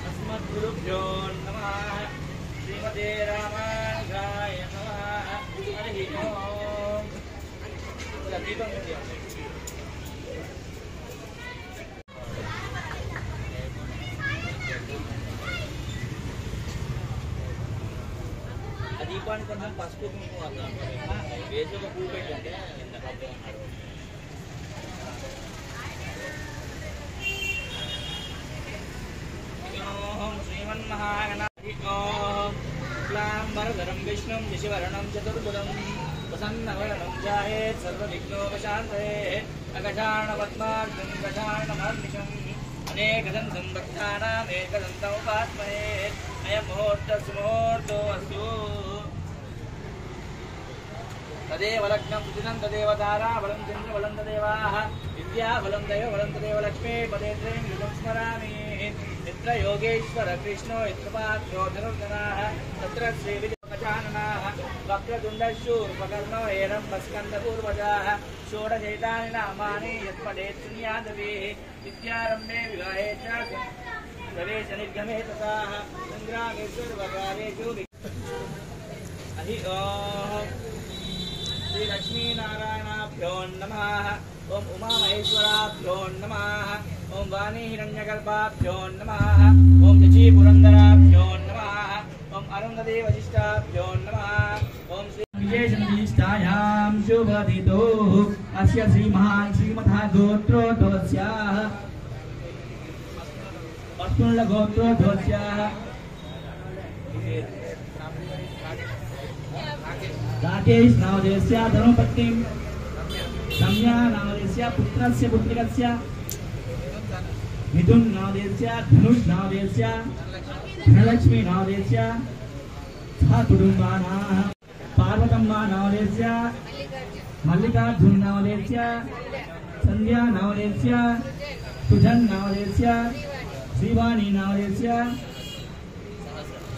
अस्मद्गुरुभ्यो नमः श्रीमते रामानुजाय नमः हरि ओम दीपं దీపాన్ని కొంచెం పసుపు కుంకుమ వేసి ఒక పువ్వు పెట్టండి ఓం శ్రీమన్మహాగణాధిపతయే క్లాంబరధరం విష్ణుం శశివర్ణం చతుర్భుజం ప్రసన్నవదనం ధ్యాయేత్ సర్వవిఘ్నోపశాంతయే అగజాననపద్మార్కం గజాననమహర్నిశం అనేకదంతం భక్తానాం ఏకదంతముపాస్మహే అయం ముహూర్తః సుముహూర్తో అస్తు तदेव लग्नं सुदिनं तदेव तारा बलं चन्द्रबलं तदेवाः विद्या बलं दैवबलं तदेव लक्ष्मी पदे त्रीं युगं स्मरामि यत्र योगेश्वर कृष्णो यत्र पार्थो धनुर्धराः तत्र श्रीविजयगजाननाः वक्रतुण्डशूर्पकर्णो हेरम्बस्कन्दपूर्वजाः षोडशैतानि नामानि यत्पठेत् शृणुयादभिः विद्यारम्भे विवाहे च प्रवेशनिर्गमे तथाः सङ्ग्रामेश्वरवकारेषु हरि ओम् श्री लक्ष्मी नारायणाभ्यो नमः ओम उमा महेश्वराभ्यो नमः ओम वाणी हिरण्यगर्भाभ्यो नमः ओम शची पुरंदराभ्यो नमः ओम अरुंधती वशिष्ठाभ्यो नमः ओम श्री विशेषनिष्ठायां शुभदितो अस्य श्रीमहान् श्रीमतः गोत्रोद्भवस्याः अस्मल्लगोत्रोद्भवस्याः राकेश नामदेवस्य धर्मपत्नीं सम्या नामदेवस्य पुत्रस्य पुत्रिकस्य मिथुन नामदेवस्य धनुष नामदेवस्य धनलक्ष्मी नामदेवस्य सह कुटुम्बानाः पार्वतम्मा नामदेवस्य मल्लिकार्जुन नामदेवस्य संध्या नामदेवस्य सुजन नामदेवस्य श्रीवाणी नामदेवस्य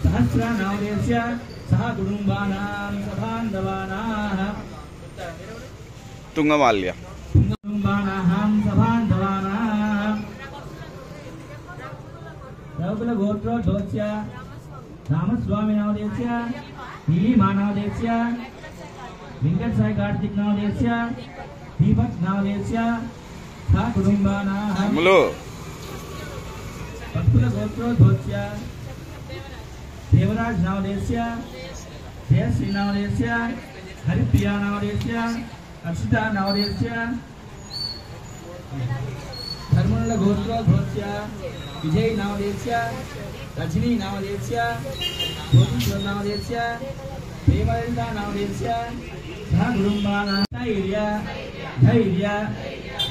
सहस्र नामदेवस्य सह कुटुम्बानां सबान्धवानाः तुंगमाल्य कुटुम्बानां सबान्धवानाः रघुकुलगोत्रोद्भवस्य रामस्वामी नामदेवस्य नीलिमा नामदेवस्य वेंकटसाई कार्तिक नामदेवस्य दीपक नामदेवस्य सह कुटुम्बानाः रघुकुलगोत्रोद्भवस्य देवराज नामदेवस्य जयश्री नामदेवस्य हरिप्रिया नामदेवस्य अक्षिता नामदेवस्य धर्मण्ड गोत्रोद्भवस्य विजय नामदेवस्य रजनी नामदेवस्य ज्योतिश्वर नामदेवस्य प्रेमललिता नामदेवस्य सह कुटुम्बानां धैर्य धैर्य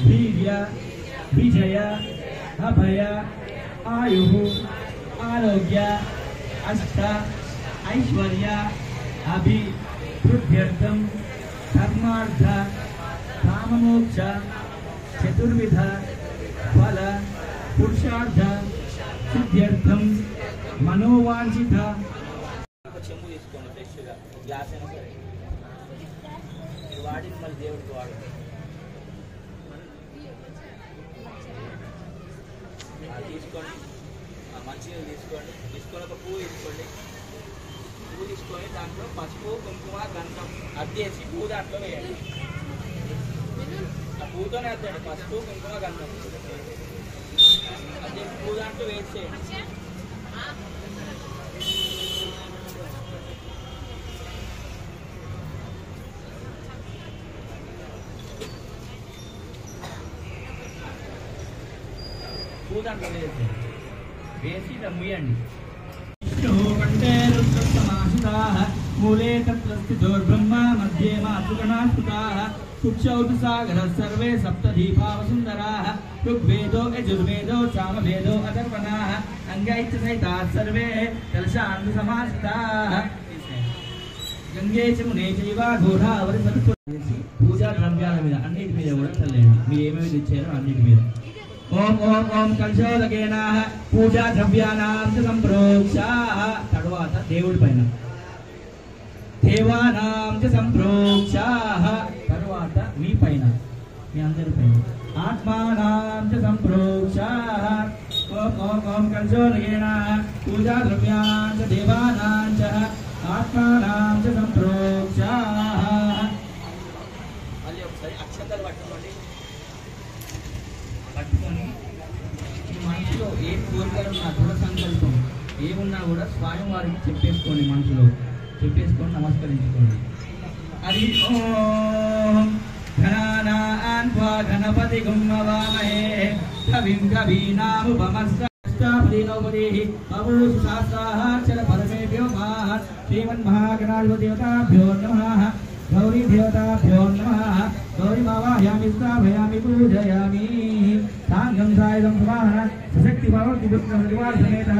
वीर्य विजय अभय आयुः आरोग्य अष्ट ऐश्वर्य अभिवृद्ध्यर्थं धर्मार्थ काममोक्ष चतुर्विध फल पुरुषार्थ सिद्ध्यर्थं मनोवांछित మంచిగా తీసుకోండి తీసుకొని ఒక పువ్వు తీసుకోండి పువ్వు తీసుకొని దాంట్లో పసుపు కుంకుమ గంధం అద్దేసి పువ్వు దాంట్లో వేయండి ఆ పువ్వుతోనే అద్దండి పసుపు కుంకుమ గంధం అద్దేసి పువ్వు దాంట్లో వేసేయండి పువ్వు దాంట్లో వేసేయండి వేసి రమ్ముయండి కంటే రుద్రసమాహితాః మూలే తత్ర స్థితో బ్రహ్మ మధ్యే మాతృగణాః స్థితాః కుక్షౌతు సాగరः సర్వే సప్తదీపావసుందరాः ఋగ్వేదో యజుర్వేదో సామవేదో అథర్వణాः అంగైశ్చ సహితాः సర్వే కలశాంత సమాహితాः గంగే చమునే చైవ గోదావరి సరస్వతి పూజా ద్రవ్యాల మీద అన్నిటి మీద కూడా చల్లండి మీరు ఏమేమి తెచ్చారో అన్నిటి మీద ओम ओम ओम कलशोदकेन पूजा द्रव्यानां संप्रोक्षाः तर्वात దేవుడి పైన దేవానాం చ సంప్రోక్షాः తరువాత మీ పైన మీ అందరి పైన आत्मानां च सम्प्रोक्ष ओम कलशोदकेन पूजा द्रव्याणां च देवानां च आत्मानां च सम्प्रोक्ष మళ్ళీ ఒకసారి అక్షంతలు పట్టుకోండి. పట్టుకొని మనసులో ఏ కోరికలు ఉన్నా దృఢ సంకల్పం ఏమున్నా కూడా స్వయం వారికి చెప్పేసుకోండి. మనసులో చెప్పేసుకొని నమస్కరించుకోండి. హరి ఓం ఘనానాన్ త్వా గణపతి గుమ్మవామహే కవిం కవీనాముపమస్సాపదినోపదేః బభూషు శాస్త్రాక్షర పరమేభ్యో నమః. శ్రీమన్మహాగణాధిపతిదేవతాభ్యో నమః. गौरी देवताभ्यो नमः. गौरी मावाहयामि स्थापयामि पूजयामि. साङ्गं सायं समानः सशक्ति भगवति विष्णु परिवार समेत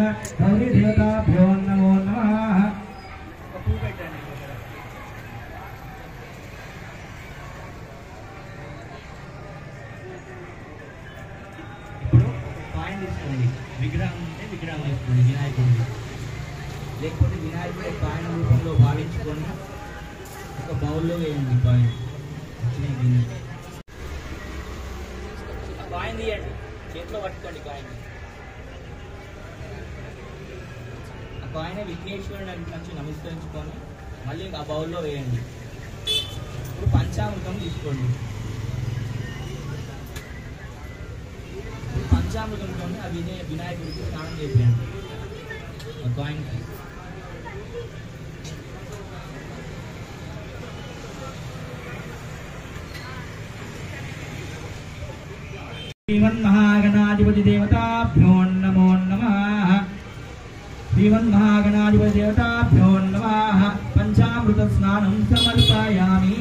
गौरी देवताभ्यो नमो नमः. ఇప్పుడు కాయిన్ తీసుకోండి. విగ్రహం ఉంటే విగ్రహం తీసుకోండి. వినాయకుడిని లేకపోతే వినాయకుడి కాయిన్ రూపంలో భావించుకొని ఒక బౌల్లో వేయండి. కాయిన్ కాయిన్ తీయండి, చేతిలో పట్టుకోండి కాయిన్. ఆ కాయిన్ విఘ్నేశ్వరుని నుంచి నమస్కరించుకొని మళ్ళీ ఆ బౌల్లో వేయండి. ఇప్పుడు పంచామృతం తీసుకోండి. పంచామృతంతో ఆ వినాయకుడికి స్నానం చేసేయండి. ఆ కాయిన్కి श्रीमन्महागणाधिपति देवताभ्यो नमो नमः. श्रीमन्महागणाधिपति देवताभ्यो नमः. पंचामृत स्नानं समर्पयामि.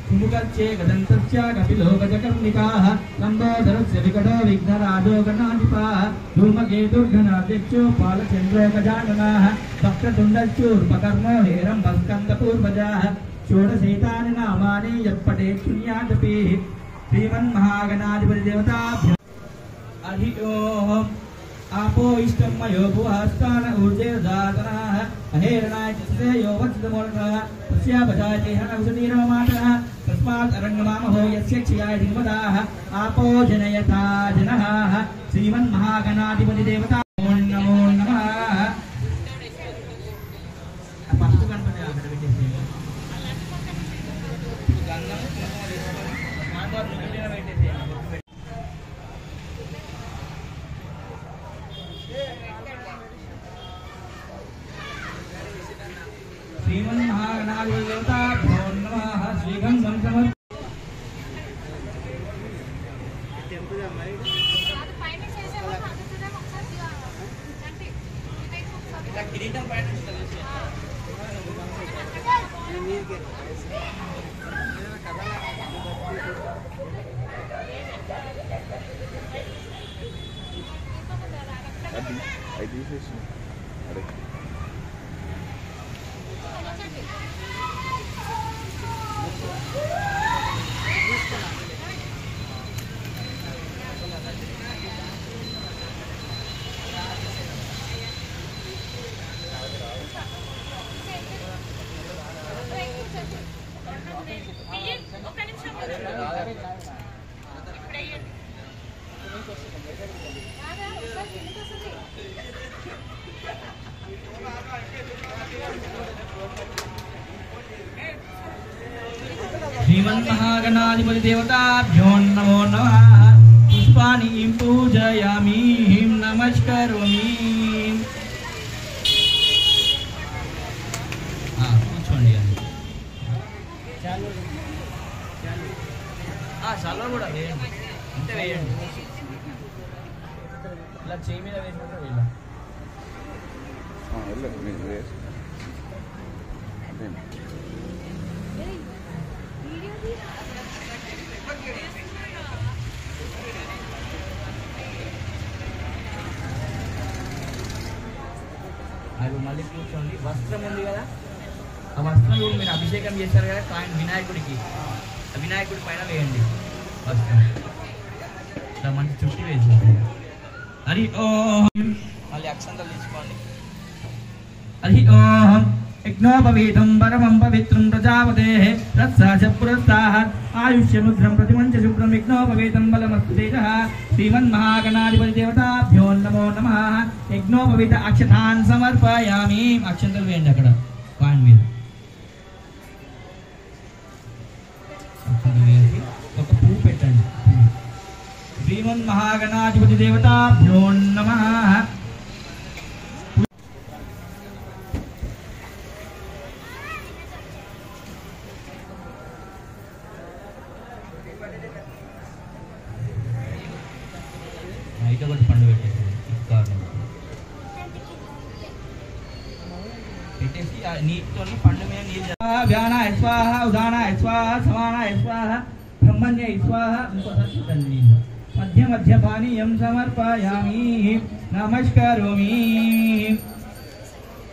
सुमुखच्चे गदन्तस्य कपिलो गजकर्णिकाः लम्बोदरस्य विकटो विघ्नराजो गणाधिपः धूमकेतुर्घनाध्यक्षो बालचन्द्रो गजाननः वक्रतुण्डश्चूर्पकर्णो हेरम्बस्कन्दपूर्वजः षोडशैतानि नामानि यत्पठेत् शून्यादपि. श्रीमन्महागणाधिपति देवताभ्यो हरि ओम आपो इष्टं मयो भुवस्तान ऊर्जेर्दातनः अहेरणाय चित्ते यो वत्समोर्णः तस्या भजाते हनवसनीरमातः तस्मात् अरङ्गमामहो यस्य क्षयाय दिवदाः आपो जनयता जनः. श्रीमन्महागणाधिपति देवता नमो नमः. फस्ट गणपति आकर बैठे श्रीमन्महागणाधिपति देवताभ्यो नमः. श्रीगन्धं समर्पयामि. కిరీటం పైన అది తీసేసి అరే श्रीमन्महागणाधिपति देवताभ्यो नमो नमः. पुष्पाणि पूजयामि नमस्करोमि. కూర్చోండి. చాలా కూడా వేయండి, అంటే వేయండి. ఇలా చేయి మీద వేసుకుంటే ఇలా వెళ్ళదు మీరు వేసి అదే అవి మళ్ళీ కూర్చోండి. వస్త్రం ఉంది కదా, ఆ వస్త్రం మీరు అభిషేకం చేశారు కదా కాయిన్ వినాయకుడికి, ఆ వినాయకుడి పైన వేయండి వస్త్రం. ఇలా మంచి చుట్టి వేసి హరి ఓం. మళ్ళీ అక్షంతలు తీసుకోండి. హరి ఓం. యజ్ఞోపవీతం పరమం పవిత్రం ప్రజాపతే वत्सा च पुरस्ताः आयुष्यमुद्रं प्रतिमञ्च शुभ्रं यज्ञोपवीतं बलमस्तु तेजः श्रीमन्महागणाधिपति देवताभ्यो नमो नमः यज्ञोपवीत अक्षतान् समर्पयामि अक्षंतలు వేయండి అక్కడ పాయింట్ మీద అక్షంతలు వేసి ఒక పువ్వు పెట్టండి श्रीमन्महागणाधिपति देवताभ्यो नमः పండు పెట్టేసి నీటితో పండు మీద నీళ్ళు వ్యానాయ స్వాహ ఉదానాయ స్వాహ సమానాయ స్వాహ బ్రహ్మణ్య స్వాహ ఇంకోసారి నీళ్ళు మధ్య మధ్య పానీయం సమర్పయామి నమస్కారోమి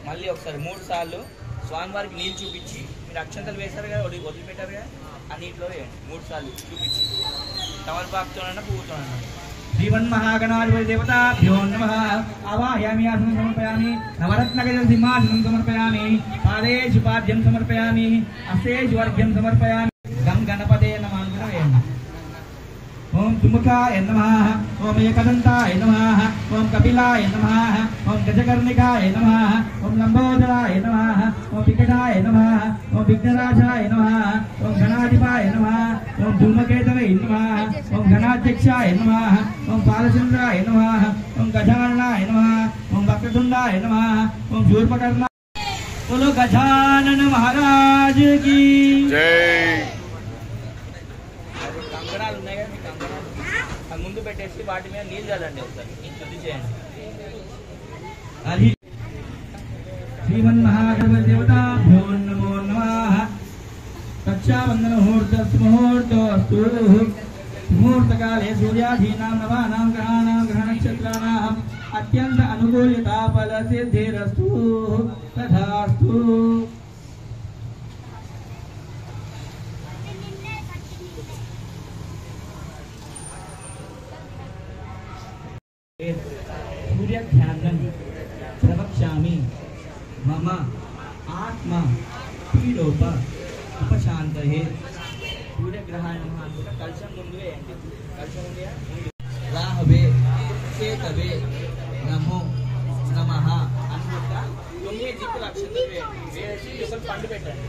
మళ్ళీ ఒకసారి 3 సార్లు స్వామివారికి నీళ్ళు చూపించి మీరు అక్షంతలు వేశారు కదా వదిలిపెట్టారు కదా ఆ నీటిలో వేయండి 3 సార్లు చూపించి తమలపాకుతోనన్నా పువ్వుతోనన్నా श्रीमन्महागणाधिपति देवताभ्यो नमः आवाहयामि आसनं समर्पयामि नवरत्नगजं सिंहासनं समर्पयामि पादेषु पाद्यं समर्पयामि हस्तेषु अर्घ्यं समर्पयामि गं गणपते नमः ओम सुमुखाय नमः ओम एकदन्ताय नमः ओम कपिलाय नमः ओम गजकर्णिकाय नमः ओम लंबोदराय नमः ओम विकटाय नमः ओम विघ्नराजाय नमः ओम गणाधिपाय नमः ओम धूमकेतवे नमः ओम गणाध्यक्षाय नमः ओम बालचंद्राय नमः ओम गजाननाय नमः ओम वक्रतुंडाय नमः ओम शूर्पकर्णा बोलो गजानन महाराज की जय। కంకణాలు ఉన్నాయి కదా మీ కంకణాలు అది ముందు పెట్టేసి వాటి మీద నీళ్ళు చల్లండి ఒకసారి శుద్ధి చేయండి హరి श्रीमन्महागणपति देवताभ्यो नमो नमः रक्षाबंधन मुहूर्तस्तु मुहूर्तकाले सूर्यादीनां नवानां ग्रहाणां ग्रहनक्षत्राणाम् अत्यंत अनुकूलता फलसिद्धिरस्तु तथास्तु। सूर्य ध्यानं प्रवक्ष्यामि मम आत्मा पीडोप उपशांतये सूर्यग्रहाय नमः అనుకుంటా కలశం ముందు వేయండి కలశం ముందు రాహవే చేతవే నమో నమః అనుకుంటా 9 దిక్కుల అక్షంతలు వేయండి వేసి ఒక పండు పెట్టండి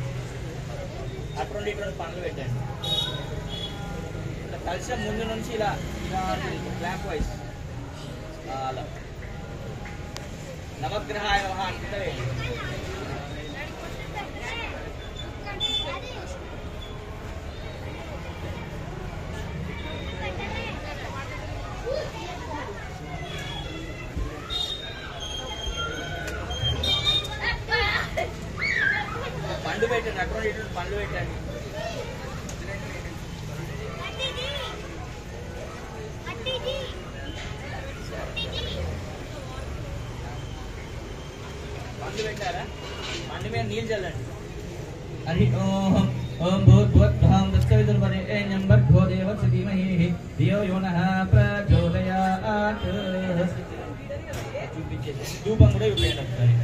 అటువంటి ఇటువంటి పండ్లు పెట్టండి కలశం ముందు నుంచి ఇలా క్లాక్ వైస్ అలా నవగ్రహాయ నమః అనుకుంటా పండు పెట్టండి అక్కడ ఇటువంటి పండ్లు పెట్టండి పండు పెట్టారా పండు మీద నీళ్ళు చల్లండి హరి ఓం ఓం భూద్భువద్భాం దస్తవిదుర్వరేణ్యం భర్గో దేవస్య ధీమహి ధియో యో నః ప్రచోదయాత్ చూపించేసి ధూపం కూడా ఇవ్వండి ఒకసారి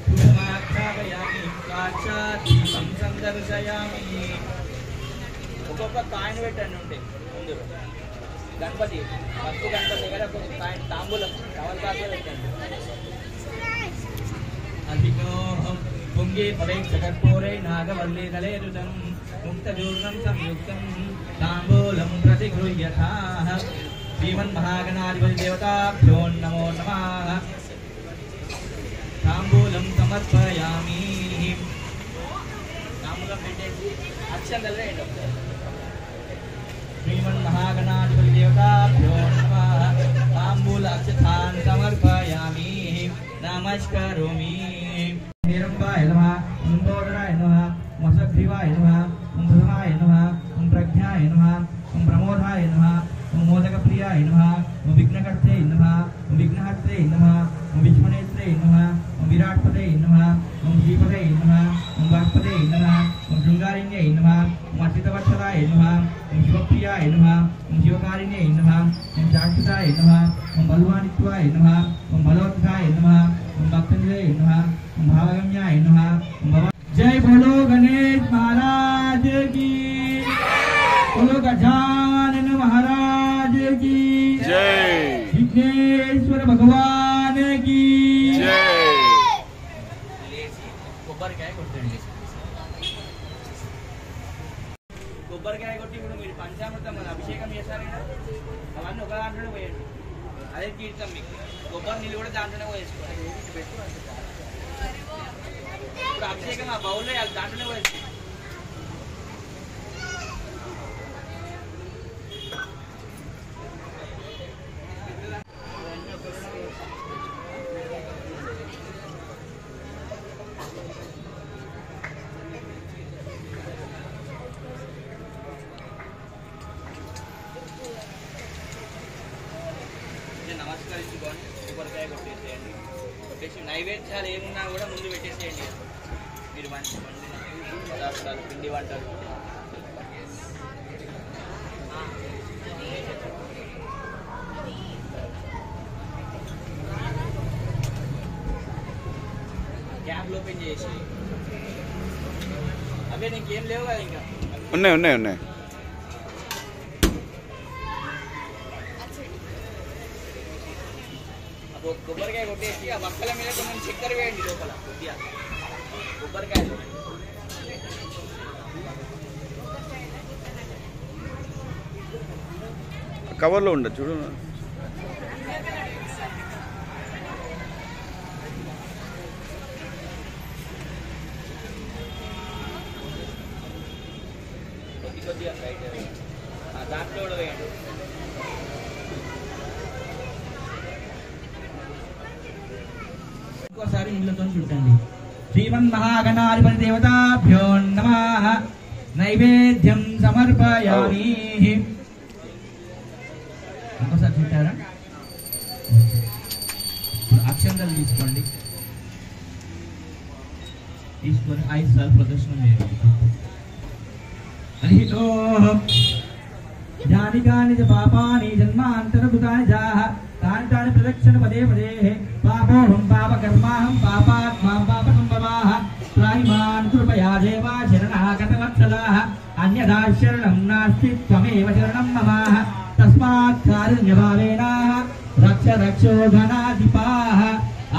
ధూపమాఘ్రాపయామి కాచాదీపం సందర్శయామి ఒక్కొక్క కాయిన్ పెట్టండి ఉంటే ముందు గణపతి భక్తు గణపతి దగ్గర ఒక్కొక్క కాయిన్ తాంబూలం తమలపాకులో పెట్టండి అధికోహం పుంగే పరైక్షకర్పూరై నాగవల్లీ దళేరుతం ముక్తచూర్ణం సంయుక్తం తాంబూలం ప్రతిగృహ్యథాః శ్రీమన్మహాగణాధిపతి దేవతాభ్యో నమో నమః తాంబూలం సమర్పయామి తాంబూలం పెట్టేసి అక్షంతలు వేయండి ఒకసారి श्रीमन्महागणाधिपति देवताभ्यो नमः तांबूल अक्षतान् समर्पयामि नमस्करोमि हिरण्यवाय नमः लंबोदराय नमः मसग्रीवाय नमः प्रथमाय नमः प्रज्ञाय नमः प्रमोदाय नमः मोदकप्रियाय नमः विघ्नकर्ते नमः विघ्नहर्ते नमः विष्मनेत्रे नमः विराट्पदे नमः श्रीपदे नमः वाक्पदे नमः शृंगारिण्यै नमः अच्युतवत्सलाय नमः शिवप्रियाय नमः शिवकारिण्यै नमः शाश्वताय नमः बलवानित्वाय नमः बलोत्थाय नमः भक्तंजय नमः भावगम्याय नमः जय बोलो गणेश महाराज की కొబ్బరికాయ కొట్టి ఇప్పుడు మీరు పంచామృతం అభిషేకం చేశారు కదా అవన్నీ ఒక దాంట్లోనే పోయండి అదే తీర్థం మీకు కొబ్బరి నీళ్ళు కూడా దాంట్లోనే పోయేసుకోవాలి ఇప్పుడు అభిషేకం ఆ బౌల్లో దాంట్లోనే పోయేసుకోండి నమస్కరించుకోండి కొబ్బరికాయ కొట్టేసేయండి కొట్టేసి నైవేద్యాలు ఏమున్నా కూడా ముందు పెట్టేసేయండి మీరు మంచి పదార్థాలు పిండి వంటలు క్యాబ్లు ఓపెన్ చేసి అవే నీకేం లేవు కదా ఇంకా ఉన్నాయి కొబ్బరికాయ కొట్టేసి ఆ వక్కల మీద కొంచెం చక్కెర వేయండి లోపల కొద్దిగా కొబ్బరికాయలు కవర్లో ఉండదు చూడు కొద్దిగా రైట్ దాంట్లో కూడా వేయండి ఇంకోసారి ఇళ్ళతో చుట్టండి శ్రీమన్మహాగణాధిపతి దేవతాభ్యో నమః నైవేద్యం సమర్పయామి ఇంకోసారి చుట్టారా అక్షంతలు తీసుకొని 5 సార్లు ప్రదర్శనం చేయండి जानि कानि च पापानि जन्मान्तरभूतानि जाः तानि तानि प्रदक्षिण पदे पदे पापोऽहं पापकर्माहं पापात्मा पापसम्भवाः त्राहि मां कृपया देवा शरणागतवत्सलाः अन्यथा शरणं नास्ति त्वमेव शरणं मम तस्मात् कारुण्यभावेन रक्ष रक्षो घनाधिपाः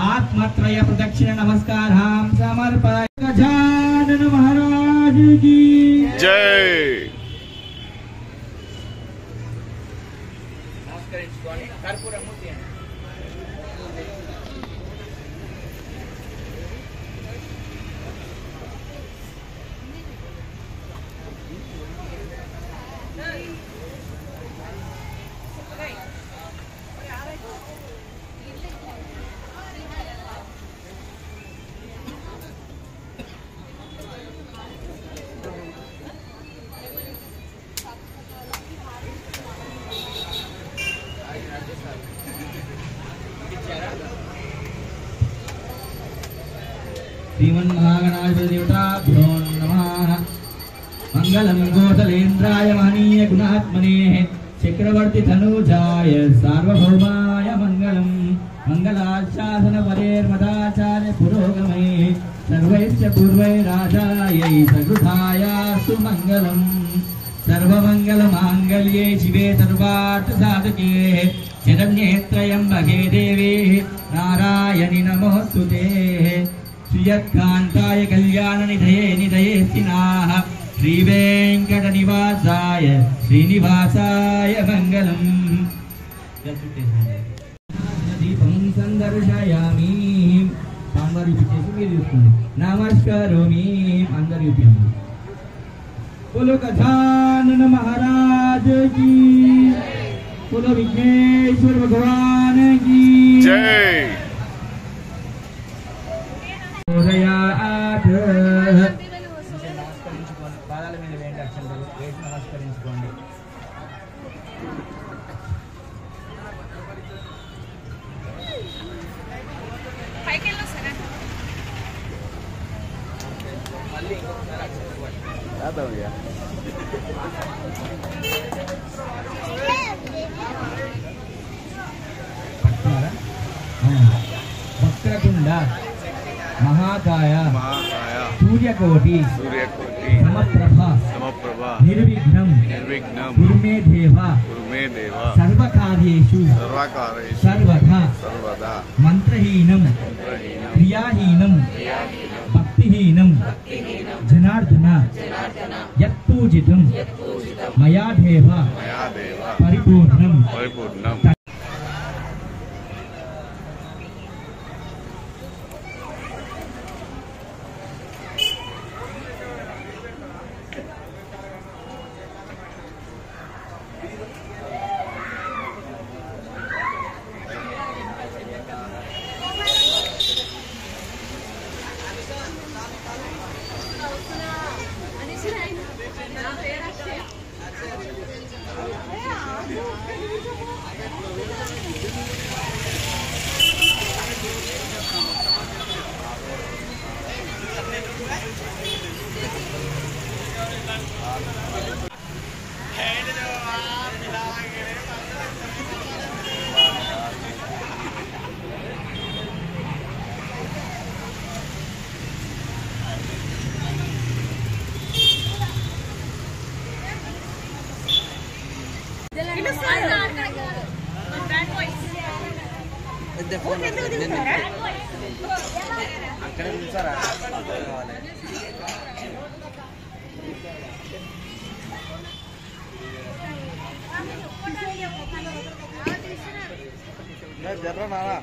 आत्मत्रय प्रदक्षिण नमस्कारां समर्पय गजानन महाराज की जय నమస్కరించుకొని కర్పూరం ముట్టియండి श्रीमन्महागणाधिपति देवताभ्यो नमः मंगलम गोसलेन्द्राय महनीय गुणात्मने चक्रवर्ती धनुजाय सार्वभौमाय मंगलम मंगलाशासन परेर्मदाचार्य पुरोगमे सर्वैश्च पूर्वैराजायै सकृतायास्तु मंगलम सर्वमंगल मांगल्ये शिवे सर्वार्थ साधके शरण्ये त्र्यंबके देवी नारायणि नमोस्तुते श्रीयत्कान्ताय कल्याणनिधये निधयेऽस्तिनाः श्रीवेङ्कटनिवासाय श्रीनिवासाय मङ्गलम् दीपं सन्दर्शयामि అందరూ చేసి మీరు చూసుకోండి నమస్కారోమి అందరూ చూపించండి बोलो गजानन महाराज की बोलो विघ्नेश्वर भगवान की जय నమస్కరించుకోండి పాదాల మీద వేయండి అక్షంతలు వేసి నమస్కరించుకోండి మళ్ళీ ఇంకొకసారి అక్షంతలు आता हूँ यार वक्रतुंड महाकाय महाकाय सूर्यकोटि समप्रभा निर्विघ्नं कुरु मे देव सर्वकार्येषु सर्वदा मंत्रहीनं क्रियाहीनं भक्तिहीनं जनार्दन यत्पूजितं మయాదేవ పరిపూర్ణం. అక్కడ చూసారా జర్ర నానా